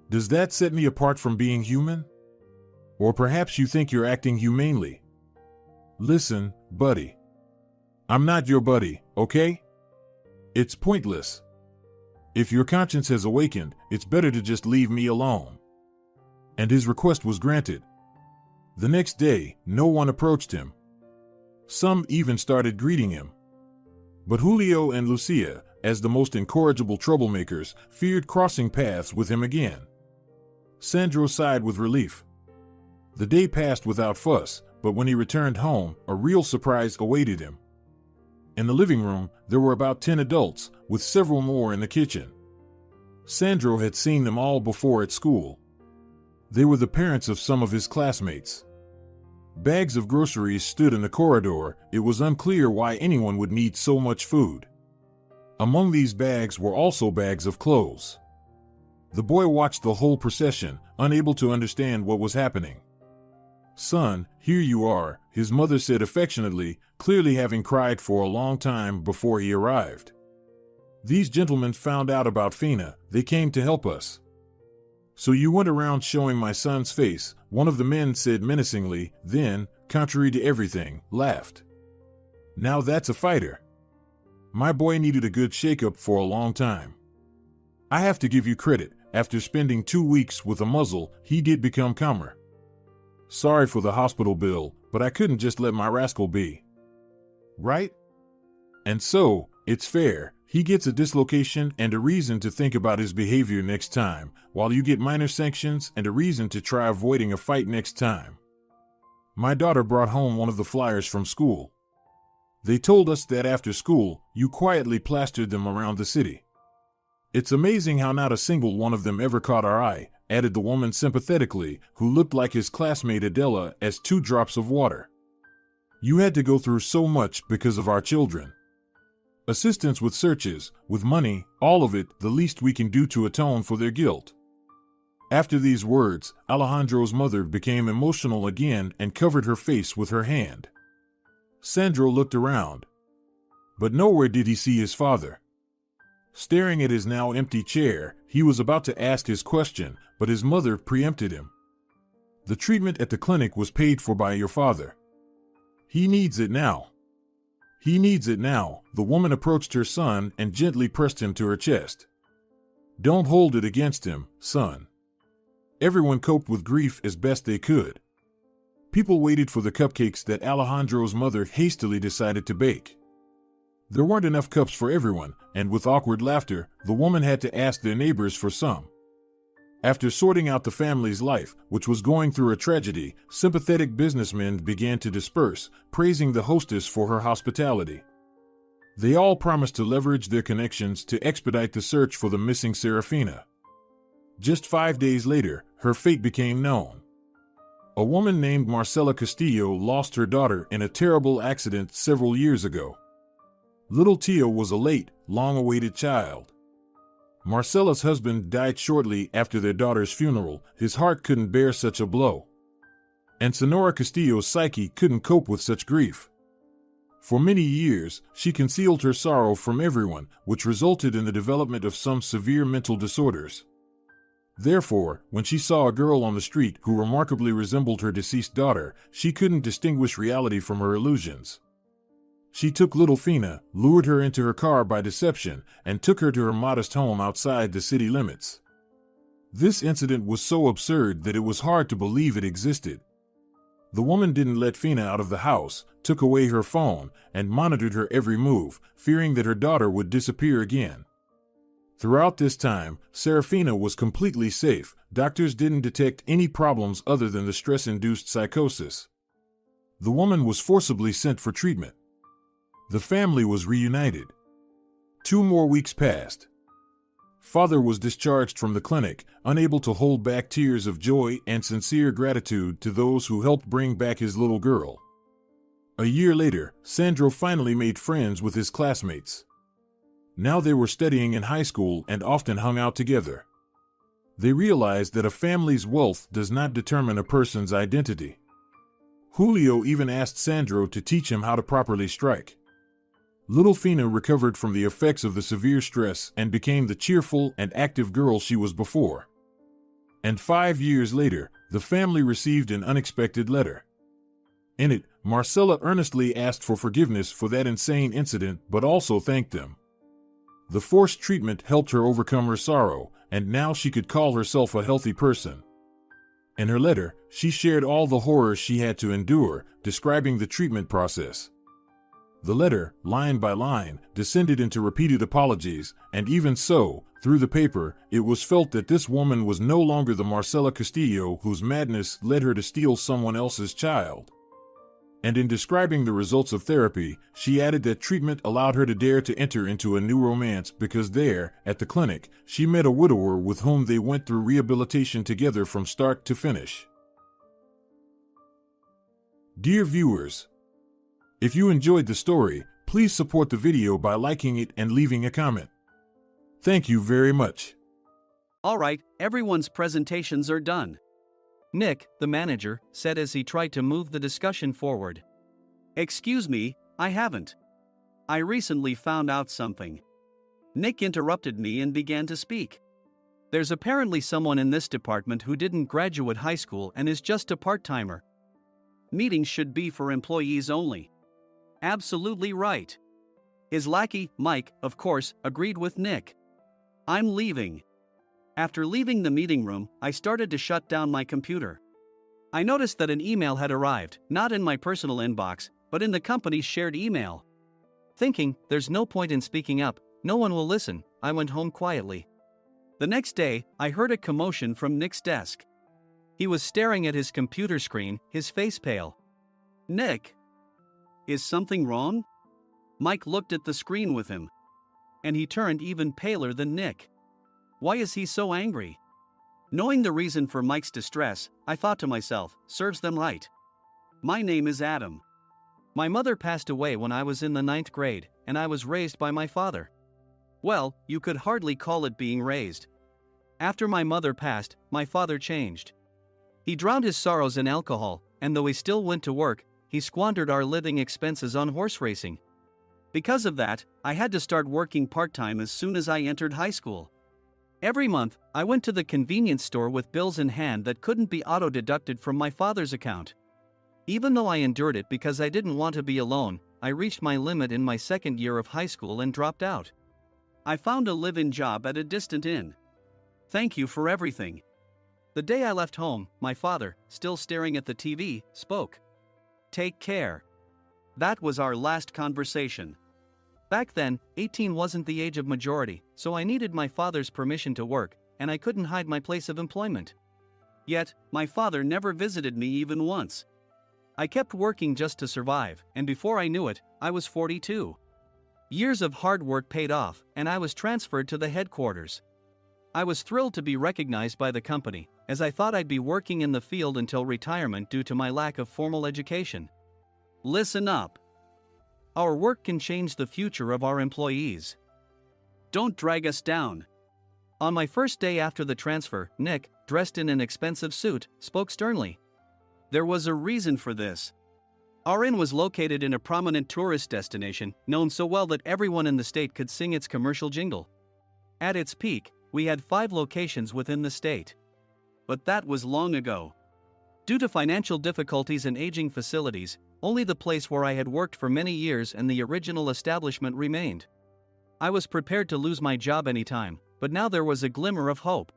Does that set me apart from being human? Or perhaps you think you're acting humanely. Listen, buddy. I'm not your buddy, okay? It's pointless. If your conscience has awakened, it's better to just leave me alone. and his request was granted. The next day, no one approached him. Some even started greeting him. But Julio and Lucia, as the most incorrigible troublemakers, feared crossing paths with him again. Sandro sighed with relief. The day passed without fuss, but when he returned home, a real surprise awaited him. In the living room, there were about 10 adults, with several more in the kitchen. Sandro had seen them all before at school. They were the parents of some of his classmates. Bags of groceries stood in the corridor. It was unclear why anyone would need so much food. Among these bags were also bags of clothes. The boy watched the whole procession, unable to understand what was happening. "Son, here you are," his mother said affectionately, clearly having cried for a long time before he arrived. "These gentlemen found out about Fina. They came to help us." "So you went around showing my son's face," one of the men said menacingly, then, contrary to everything, laughed. "Now that's a fighter. My boy needed a good shake-up for a long time. I have to give you credit. After spending 2 weeks with a muzzle, he did become calmer. Sorry for the hospital bill, but I couldn't just let my rascal be. Right? And so, it's fair. He gets a dislocation and a reason to think about his behavior next time, while you get minor sanctions and a reason to try avoiding a fight next time. My daughter brought home one of the flyers from school. They told us that after school, you quietly plastered them around the city. It's amazing how not a single one of them ever caught our eye," added the woman sympathetically, who looked like his classmate Adela as 2 drops of water. "You had to go through so much because of our children. Assistance with searches, with money, all of it, the least we can do to atone for their guilt." After these words, Alejandro's mother became emotional again and covered her face with her hand. Sandro looked around. But nowhere did he see his father. Staring at his now empty chair, he was about to ask his question, but his mother preempted him. "The treatment at the clinic was paid for by your father. He needs it now. He needs it now." The woman approached her son and gently pressed him to her chest. "Don't hold it against him, son." Everyone coped with grief as best they could. People waited for the cupcakes that Alejandro's mother hastily decided to bake. There weren't enough cups for everyone, and with awkward laughter, the woman had to ask their neighbors for some. After sorting out the family's life, which was going through a tragedy, sympathetic businessmen began to disperse, praising the hostess for her hospitality. They all promised to leverage their connections to expedite the search for the missing Serafina. Just 5 days later, her fate became known. A woman named Marcela Castillo lost her daughter in a terrible accident several years ago. Little Tio was a late, long-awaited child. Marcela's husband died shortly after their daughter's funeral. His heart couldn't bear such a blow. And Sonora Castillo's psyche couldn't cope with such grief. For many years, she concealed her sorrow from everyone, which resulted in the development of some severe mental disorders. Therefore, when she saw a girl on the street who remarkably resembled her deceased daughter, she couldn't distinguish reality from her illusions. She took little Fina, lured her into her car by deception, and took her to her modest home outside the city limits. This incident was so absurd that it was hard to believe it existed. The woman didn't let Fina out of the house, took away her phone, and monitored her every move, fearing that her daughter would disappear again. Throughout this time, Serafina was completely safe. Doctors didn't detect any problems other than the stress-induced psychosis. The woman was forcibly sent for treatment. The family was reunited. 2 more weeks passed. Father was discharged from the clinic, unable to hold back tears of joy and sincere gratitude to those who helped bring back his little girl. A year later, Sandro finally made friends with his classmates. Now they were studying in high school and often hung out together. They realized that a family's wealth does not determine a person's identity. Julio even asked Sandro to teach him how to properly strike. Little Fina recovered from the effects of the severe stress and became the cheerful and active girl she was before. And 5 years later, the family received an unexpected letter. In it, Marcela earnestly asked for forgiveness for that insane incident but also thanked them. The forced treatment helped her overcome her sorrow, and now she could call herself a healthy person. In her letter, she shared all the horrors she had to endure, describing the treatment process. The letter, line by line, descended into repeated apologies, and even so, through the paper, it was felt that this woman was no longer the Marcela Castillo whose madness led her to steal someone else's child. And in describing the results of therapy, she added that treatment allowed her to dare to enter into a new romance because there, at the clinic, she met a widower with whom they went through rehabilitation together from start to finish. Dear viewers, if you enjoyed the story, please support the video by liking it and leaving a comment. Thank you very much. Alright, everyone's presentations are done. Nick, the manager, said as he tried to move the discussion forward. Excuse me, I haven't. I recently found out something. Nick interrupted me and began to speak. There's apparently someone in this department who didn't graduate high school and is just a part-timer. Meetings should be for employees only. Absolutely right. His lackey, Mike, of course, agreed with Nick. I'm leaving. After leaving the meeting room, I started to shut down my computer. I noticed that an email had arrived, not in my personal inbox, but in the company's shared email. Thinking, there's no point in speaking up, no one will listen, I went home quietly. The next day, I heard a commotion from Nick's desk. He was staring at his computer screen, his face pale. Nick! Is something wrong? Mike looked at the screen with him. And he turned even paler than Nick. Why is he so angry? Knowing the reason for Mike's distress, I thought to myself, serves them right. My name is Adam. My mother passed away when I was in the 9th grade, and I was raised by my father. Well, you could hardly call it being raised. After my mother passed, my father changed. He drowned his sorrows in alcohol, and though he still went to work, he squandered our living expenses on horse racing. Because of that, I had to start working part-time as soon as I entered high school. Every month, I went to the convenience store with bills in hand that couldn't be auto-deducted from my father's account. Even though I endured it because I didn't want to be alone, I reached my limit in my second year of high school and dropped out. I found a live-in job at a distant inn. Thank you for everything. The day I left home, my father, still staring at the TV, spoke. Take care. That was our last conversation. Back then, 18 wasn't the age of majority, so I needed my father's permission to work, and I couldn't hide my place of employment. Yet, my father never visited me even once. I kept working just to survive, and before I knew it, I was 42. Years of hard work paid off, and I was transferred to the headquarters. I was thrilled to be recognized by the company, as I thought I'd be working in the field until retirement due to my lack of formal education. Listen up. Our work can change the future of our employees. Don't drag us down. On my first day after the transfer, Nick, dressed in an expensive suit, spoke sternly. There was a reason for this. Our inn was located in a prominent tourist destination, known so well that everyone in the state could sing its commercial jingle. At its peak, we had 5 locations within the state. But that was long ago. Due to financial difficulties and aging facilities, only the place where I had worked for many years and the original establishment remained. I was prepared to lose my job anytime, but now there was a glimmer of hope.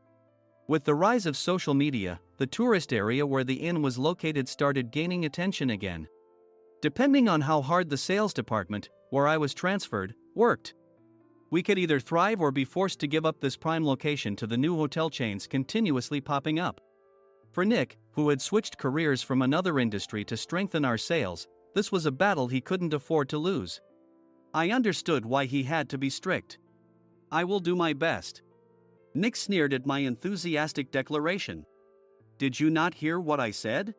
With the rise of social media, the tourist area where the inn was located started gaining attention again. Depending on how hard the sales department, where I was transferred, worked, we could either thrive or be forced to give up this prime location to the new hotel chains continuously popping up. For Nick, who had switched careers from another industry to strengthen our sales, this was a battle he couldn't afford to lose. I understood why he had to be strict. I will do my best. Nick sneered at my enthusiastic declaration. Did you not hear what I said?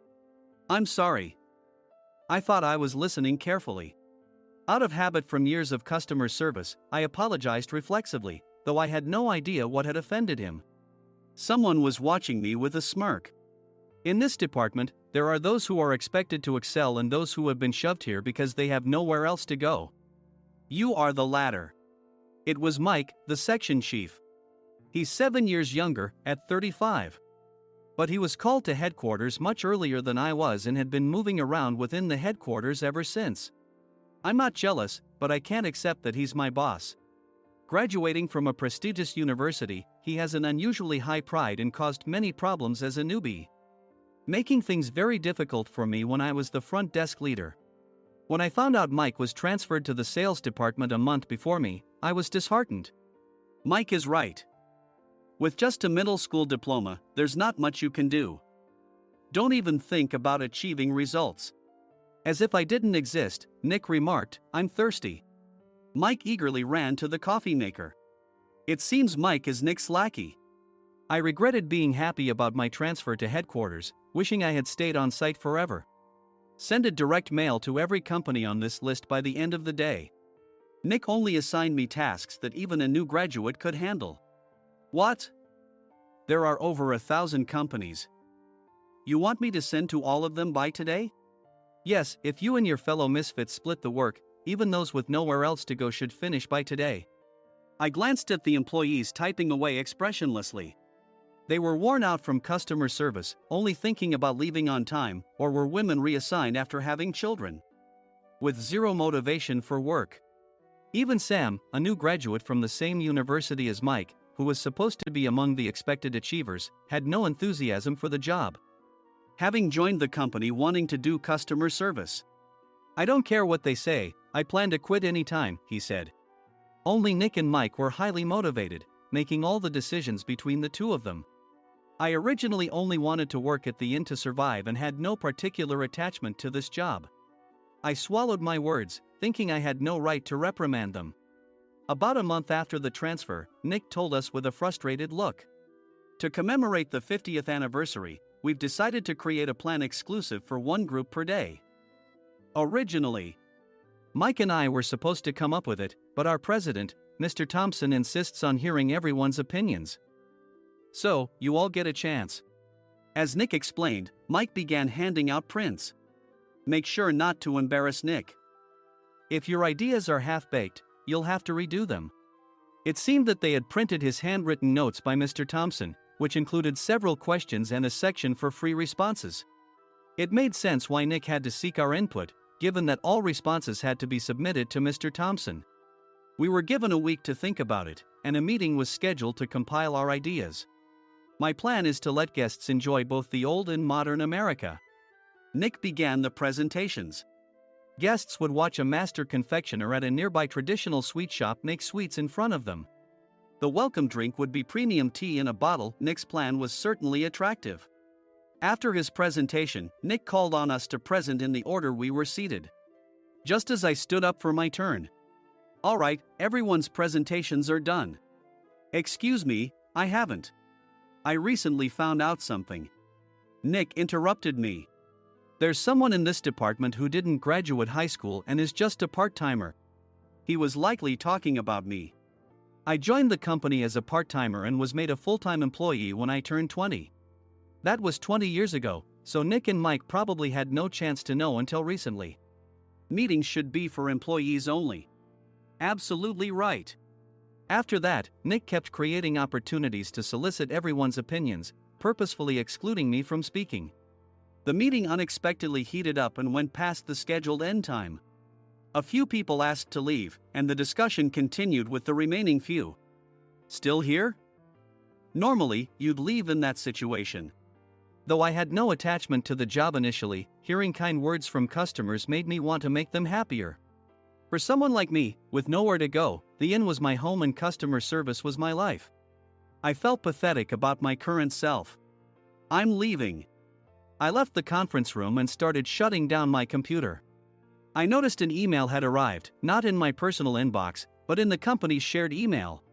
I'm sorry. I thought I was listening carefully. Out of habit from years of customer service, I apologized reflexively, though I had no idea what had offended him. Someone was watching me with a smirk. In this department, there are those who are expected to excel and those who have been shoved here because they have nowhere else to go. You are the latter. It was Mike, the section chief. He's 7 years younger, at 35. But he was called to headquarters much earlier than I was and had been moving around within the headquarters ever since. I'm not jealous, but I can't accept that he's my boss. Graduating from a prestigious university, he has an unusually high pride and caused many problems as a newbie. making things very difficult for me when I was the front desk leader. When I found out Mike was transferred to the sales department a month before me, I was disheartened. Mike is right. With just a middle school diploma, there's not much you can do. Don't even think about achieving results. As if I didn't exist, Nick remarked, "I'm thirsty." Mike eagerly ran to the coffee maker. It seems Mike is Nick's lackey. I regretted being happy about my transfer to headquarters, wishing I had stayed on site forever. Send a direct mail to every company on this list by the end of the day. Nick only assigned me tasks that even a new graduate could handle. What? There are over 1,000 companies. You want me to send to all of them by today? Yes, if you and your fellow misfits split the work, even those with nowhere else to go should finish by today. I glanced at the employees typing away expressionlessly. They were worn out from customer service, only thinking about leaving on time, or were women reassigned after having children. With zero motivation for work. Even Sam, a new graduate from the same university as Mike, who was supposed to be among the expected achievers, had no enthusiasm for the job. Having joined the company wanting to do customer service. "I don't care what they say, I plan to quit any time," he said. Only Nick and Mike were highly motivated, making all the decisions between the two of them. I originally only wanted to work at the inn to survive and had no particular attachment to this job. I swallowed my words, thinking I had no right to reprimand them. About a month after the transfer, Nick told us with a frustrated look. "To commemorate the 50th anniversary, we've decided to create a plan exclusive for one group per day." Originally, Mike and I were supposed to come up with it, but our president, Mr. Thompson, insists on hearing everyone's opinions. "So, you all get a chance." As Nick explained, Mike began handing out prints. "Make sure not to embarrass Nick. If your ideas are half-baked, you'll have to redo them." It seemed that they had printed his handwritten notes by Mr. Thompson, which included several questions and a section for free responses. It made sense why Nick had to seek our input, given that all responses had to be submitted to Mr. Thompson. We were given a week to think about it, and a meeting was scheduled to compile our ideas. My plan is to let guests enjoy both the old and modern America. Nick began the presentations. Guests would watch a master confectioner at a nearby traditional sweet shop make sweets in front of them. The welcome drink would be premium tea in a bottle. Nick's plan was certainly attractive. After his presentation, Nick called on us to present in the order we were seated. Just as I stood up for my turn. "All right, everyone's presentations are done." "Excuse me, I haven't. I recently found out something." Nick interrupted me. "There's someone in this department who didn't graduate high school and is just a part-timer." He was likely talking about me. I joined the company as a part-timer and was made a full-time employee when I turned 20. That was 20 years ago, so Nick and Mike probably had no chance to know until recently. Meetings should be for employees only. Absolutely right. After that, Nick kept creating opportunities to solicit everyone's opinions, purposefully excluding me from speaking. The meeting unexpectedly heated up and went past the scheduled end time. A few people asked to leave, and the discussion continued with the remaining few. "Still here?" Normally, you'd leave in that situation. Though I had no attachment to the job initially, hearing kind words from customers made me want to make them happier. For someone like me, with nowhere to go, the inn was my home and customer service was my life. I felt pathetic about my current self. "I'm leaving." I left the conference room and started shutting down my computer. I noticed an email had arrived, not in my personal inbox, but in the company's shared email.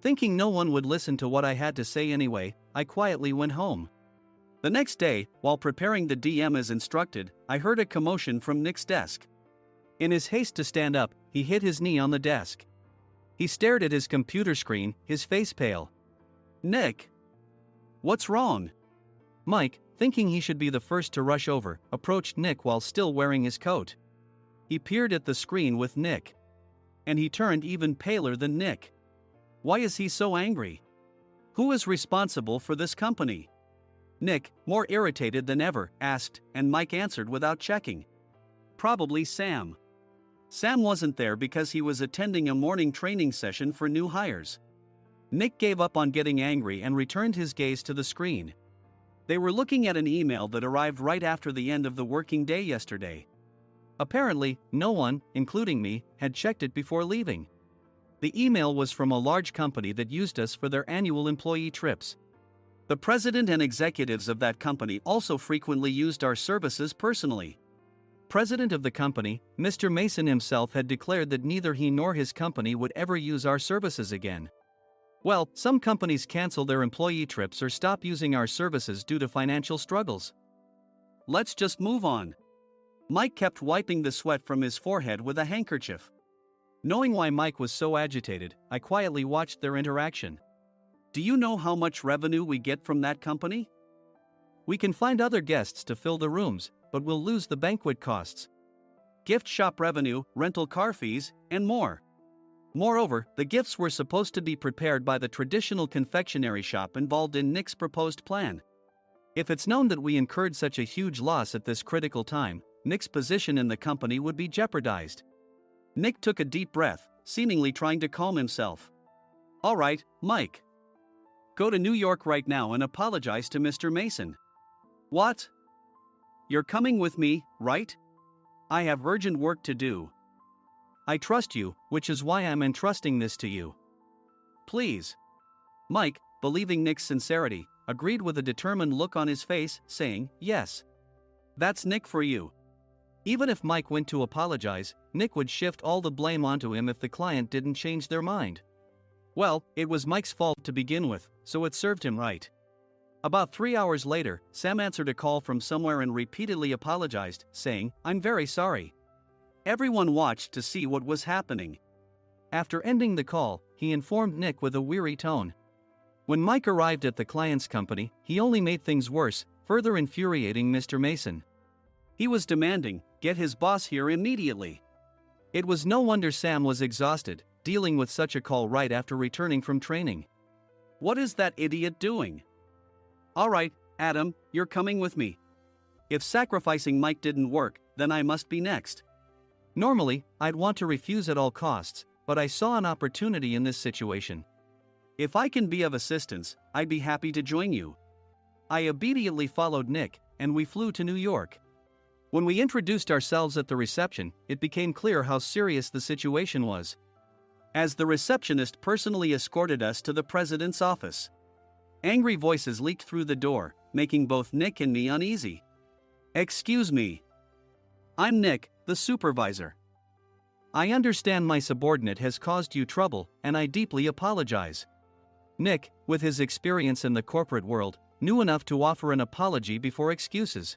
Thinking no one would listen to what I had to say anyway, I quietly went home. The next day, while preparing the DM as instructed, I heard a commotion from Nick's desk. In his haste to stand up, he hit his knee on the desk. He stared at his computer screen, his face pale. "Nick, what's wrong?" Mike, thinking he should be the first to rush over, approached Nick while still wearing his coat. He peered at the screen with Nick. And he turned even paler than Nick. Why is he so angry? Who is responsible for this company? Nick, more irritated than ever, asked, and Mike answered without checking. Probably Sam. Sam wasn't there because he was attending a morning training session for new hires. Nick gave up on getting angry and returned his gaze to the screen. They were looking at an email that arrived right after the end of the working day yesterday. Apparently, no one, including me, had checked it before leaving. The email was from a large company that used us for their annual employee trips. The president and executives of that company also frequently used our services personally. President of the company, Mr. Mason himself, had declared that neither he nor his company would ever use our services again. Well, some companies cancel their employee trips or stop using our services due to financial struggles. Let's just move on. Mike kept wiping the sweat from his forehead with a handkerchief. Knowing why Mike was so agitated, I quietly watched their interaction. Do you know how much revenue we get from that company? We can find other guests to fill the rooms, but we'll lose the banquet costs, gift shop revenue, rental car fees, and more. Moreover, the gifts were supposed to be prepared by the traditional confectionery shop involved in Nick's proposed plan. If it's known that we incurred such a huge loss at this critical time, Nick's position in the company would be jeopardized. Nick took a deep breath, seemingly trying to calm himself. All right, Mike. Go to New York right now and apologize to Mr. Mason. What? You're coming with me, right? I have urgent work to do. I trust you, which is why I'm entrusting this to you. Please. Mike, believing Nick's sincerity, agreed with a determined look on his face, saying, yes. That's Nick for you. Even if Mike went to apologize, Nick would shift all the blame onto him if the client didn't change their mind. Well, it was Mike's fault to begin with, so it served him right. About 3 hours later, Sam answered a call from somewhere and repeatedly apologized, saying, I'm very sorry. Everyone watched to see what was happening. After ending the call, he informed Nick with a weary tone. When Mike arrived at the client's company, he only made things worse, further infuriating Mr. Mason. He was demanding, get his boss here immediately. It was no wonder Sam was exhausted, dealing with such a call right after returning from training. What is that idiot doing? All right, Adam, you're coming with me. If sacrificing Mike didn't work, then I must be next. Normally, I'd want to refuse at all costs, but I saw an opportunity in this situation. If I can be of assistance, I'd be happy to join you. I obediently followed Nick, and we flew to New York. When we introduced ourselves at the reception, it became clear how serious the situation was, as the receptionist personally escorted us to the president's office. Angry voices leaked through the door, making both Nick and me uneasy. Excuse me. I'm Nick, the supervisor. I understand my subordinate has caused you trouble, and I deeply apologize. Nick, with his experience in the corporate world, knew enough to offer an apology before excuses.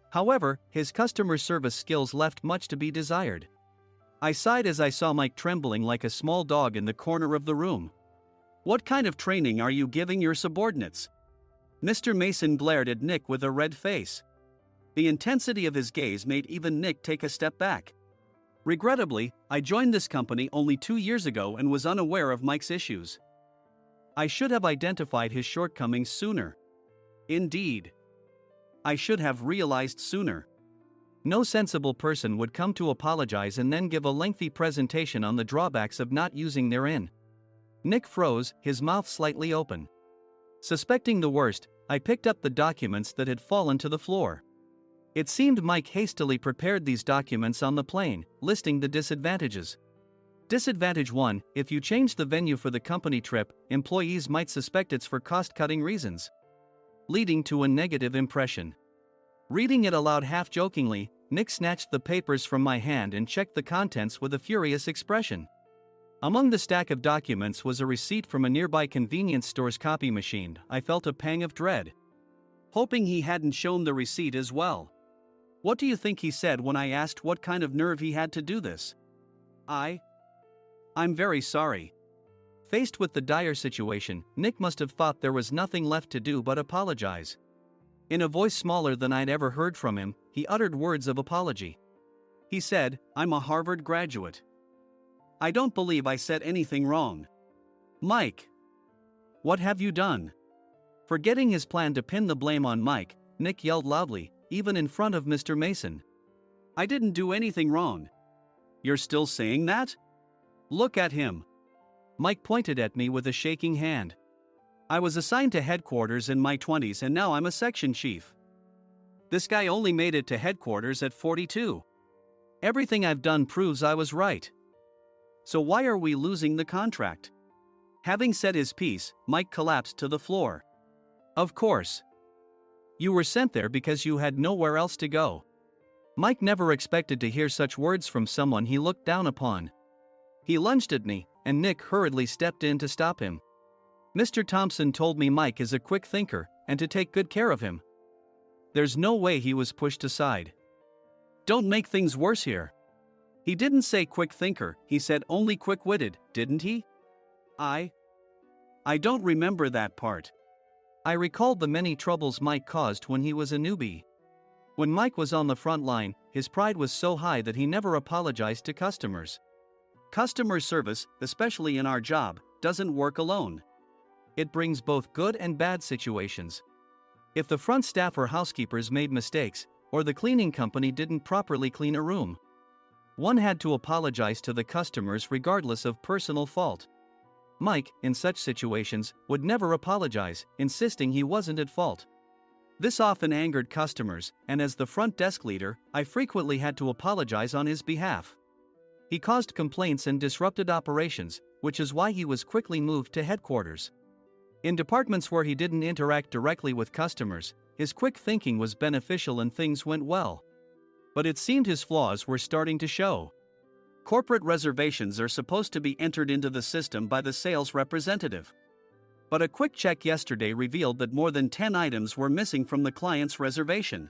However, his customer service skills left much to be desired. I sighed as I saw Mike trembling like a small dog in the corner of the room. What kind of training are you giving your subordinates? Mr. Mason glared at Nick with a red face. The intensity of his gaze made even Nick take a step back. Regrettably, I joined this company only 2 years ago and was unaware of Mike's issues. I should have identified his shortcomings sooner. Indeed. I should have realized sooner. No sensible person would come to apologize and then give a lengthy presentation on the drawbacks of not using their in. Nick froze, his mouth slightly open. Suspecting the worst, I picked up the documents that had fallen to the floor. It seemed Mike hastily prepared these documents on the plane, listing the disadvantages. Disadvantage 1: if you change the venue for the company trip, employees might suspect it's for cost-cutting reasons, leading to a negative impression. Reading it aloud half-jokingly, Nick snatched the papers from my hand and checked the contents with a furious expression. Among the stack of documents was a receipt from a nearby convenience store's copy machine. I felt a pang of dread, hoping he hadn't shown the receipt as well. What do you think he said when I asked what kind of nerve he had to do this? I'm very sorry. Faced with the dire situation, Nick must have thought there was nothing left to do but apologize. In a voice smaller than I'd ever heard from him, he uttered words of apology. He said, I'm a Harvard graduate. I don't believe I said anything wrong. Mike, what have you done? Forgetting his plan to pin the blame on Mike, Nick yelled loudly, even in front of Mr. Mason. I didn't do anything wrong. You're still saying that? Look at him. Mike pointed at me with a shaking hand. I was assigned to headquarters in my 20s and now I'm a section chief. This guy only made it to headquarters at 42. Everything I've done proves I was right. So why are we losing the contract? Having said his piece, Mike collapsed to the floor. Of course. You were sent there because you had nowhere else to go. Mike never expected to hear such words from someone he looked down upon. He lunged at me, and Nick hurriedly stepped in to stop him. Mr. Thompson told me Mike is a quick thinker, and to take good care of him. There's no way he was pushed aside. Don't make things worse here. He didn't say quick thinker, he said only quick-witted, didn't he? I don't remember that part. I recalled the many troubles Mike caused when he was a newbie. When Mike was on the front line, his pride was so high that he never apologized to customers. Customer service, especially in our job, doesn't work alone. It brings both good and bad situations. If the front staff or housekeepers made mistakes, or the cleaning company didn't properly clean a room, one had to apologize to the customers regardless of personal fault. Mike, in such situations, would never apologize, insisting he wasn't at fault. This often angered customers, and as the front desk leader, I frequently had to apologize on his behalf. He caused complaints and disrupted operations, which is why he was quickly moved to headquarters. In departments where he didn't interact directly with customers, his quick thinking was beneficial and things went well. But it seemed his flaws were starting to show. Corporate reservations are supposed to be entered into the system by the sales representative. But a quick check yesterday revealed that more than 10 items were missing from the client's reservation.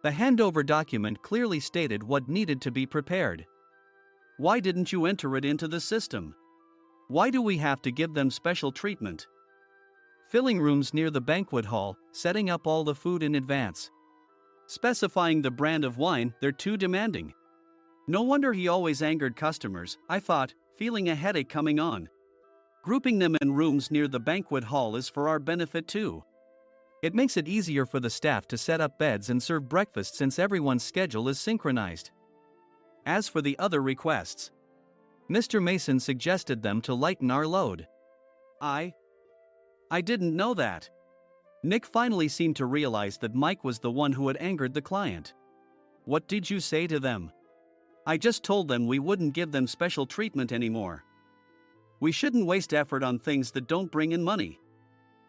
The handover document clearly stated what needed to be prepared. Why didn't you enter it into the system? Why do we have to give them special treatment? Filling rooms near the banquet hall, setting up all the food in advance. Specifying the brand of wine, they're too demanding. No wonder he always angered customers, I thought, feeling a headache coming on. Grouping them in rooms near the banquet hall is for our benefit too. It makes it easier for the staff to set up beds and serve breakfast since everyone's schedule is synchronized. As for the other requests, Mr. Mason suggested them to lighten our load. I didn't know that. Nick finally seemed to realize that Mike was the one who had angered the client. What did you say to them? I just told them we wouldn't give them special treatment anymore. We shouldn't waste effort on things that don't bring in money.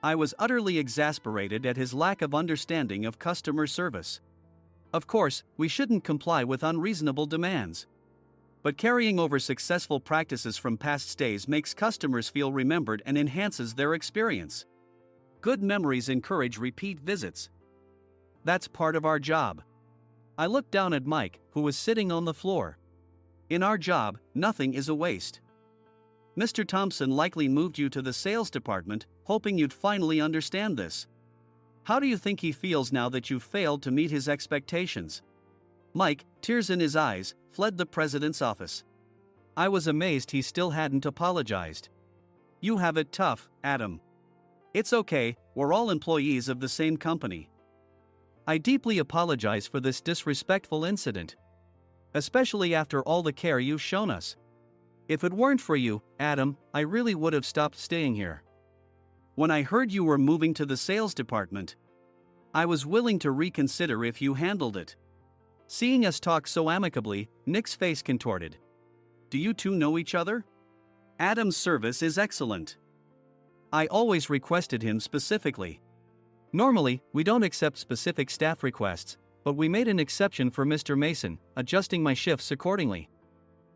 I was utterly exasperated at his lack of understanding of customer service. Of course, we shouldn't comply with unreasonable demands. But carrying over successful practices from past stays makes customers feel remembered and enhances their experience. Good memories encourage repeat visits. That's part of our job. I looked down at Mike, who was sitting on the floor. In our job, nothing is a waste. Mr. Thompson likely moved you to the sales department, hoping you'd finally understand this. How do you think he feels now that you failed to meet his expectations? Mike, tears in his eyes, fled the president's office. I was amazed he still hadn't apologized. You have it tough, Adam. It's okay, we're all employees of the same company. I deeply apologize for this disrespectful incident. Especially after all the care you've shown us. If it weren't for you, Adam, I really would have stopped staying here. When I heard you were moving to the sales department, I was willing to reconsider if you handled it. Seeing us talk so amicably, Nick's face contorted. Do you two know each other? Adam's service is excellent. I always requested him specifically. Normally, we don't accept specific staff requests, but we made an exception for Mr. Mason, adjusting my shifts accordingly.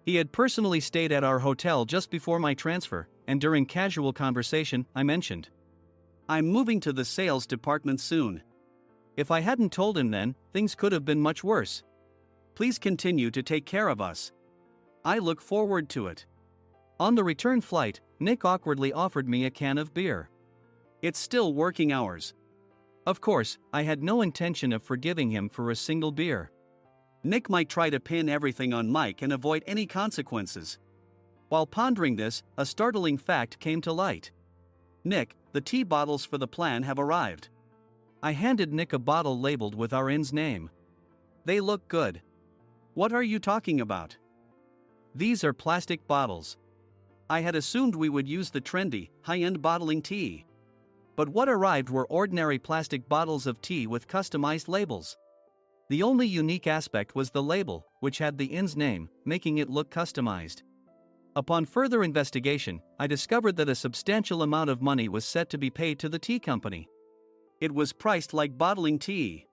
He had personally stayed at our hotel just before my transfer, and during casual conversation, I mentioned, I'm moving to the sales department soon. If I hadn't told him then, things could have been much worse. Please continue to take care of us. I look forward to it. On the return flight, Nick awkwardly offered me a can of beer. It's still working hours. Of course, I had no intention of forgiving him for a single beer. Nick might try to pin everything on Mike and avoid any consequences. While pondering this, a startling fact came to light. Nick, the tea bottles for the plan have arrived. I handed Nick a bottle labeled with our inn's name. They look good. What are you talking about? These are plastic bottles. I had assumed we would use the trendy, high-end bottling tea. But what arrived were ordinary plastic bottles of tea with customized labels. The only unique aspect was the label, which had the inn's name, making it look customized. Upon further investigation, I discovered that a substantial amount of money was set to be paid to the tea company. It was priced like bottling tea.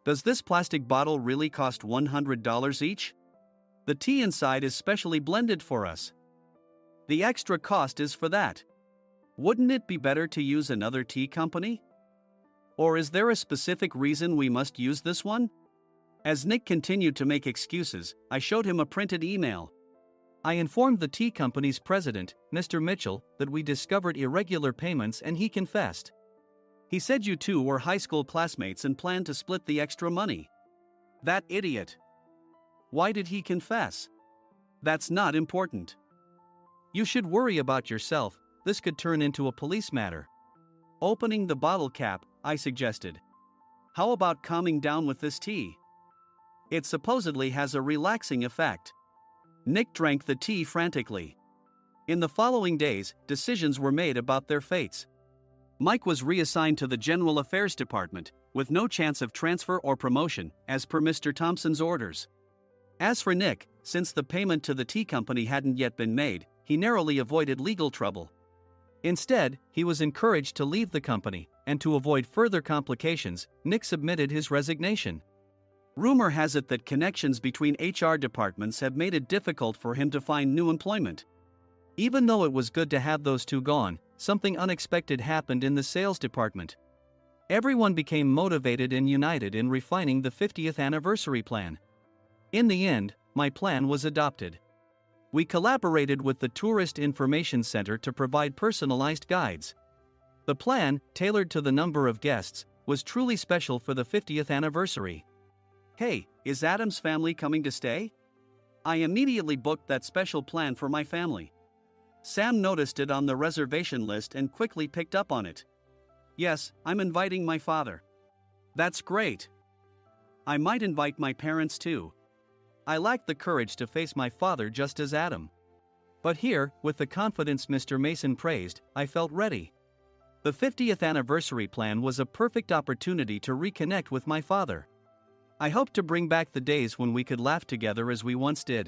Does this plastic bottle really cost $100 each? The tea inside is specially blended for us. The extra cost is for that. Wouldn't it be better to use another tea company? Or is there a specific reason we must use this one? As Nick continued to make excuses, I showed him a printed email. I informed the tea company's president, Mr. Mitchell, that we discovered irregular payments and he confessed. He said you two were high school classmates and planned to split the extra money. That idiot. Why did he confess? That's not important. You should worry about yourself, this could turn into a police matter. Opening the bottle cap, I suggested. How about calming down with this tea? It supposedly has a relaxing effect. Nick drank the tea frantically. In the following days, decisions were made about their fates. Mike was reassigned to the General Affairs Department, with no chance of transfer or promotion, as per Mr. Thompson's orders. As for Nick, since the payment to the tea company hadn't yet been made, he narrowly avoided legal trouble. Instead, he was encouraged to leave the company, and to avoid further complications, Nick submitted his resignation. Rumor has it that connections between HR departments have made it difficult for him to find new employment. Even though it was good to have those two gone, something unexpected happened in the sales department. Everyone became motivated and united in refining the 50th anniversary plan. In the end, my plan was adopted. We collaborated with the Tourist Information Center to provide personalized guides. The plan, tailored to the number of guests, was truly special for the 50th anniversary. Hey, is Adam's family coming to stay? I immediately booked that special plan for my family. Sam noticed it on the reservation list and quickly picked up on it. Yes, I'm inviting my father. That's great. I might invite my parents too. I lacked the courage to face my father just as Adam. But here, with the confidence Mr. Mason praised, I felt ready. The 50th anniversary plan was a perfect opportunity to reconnect with my father. I hoped to bring back the days when we could laugh together as we once did.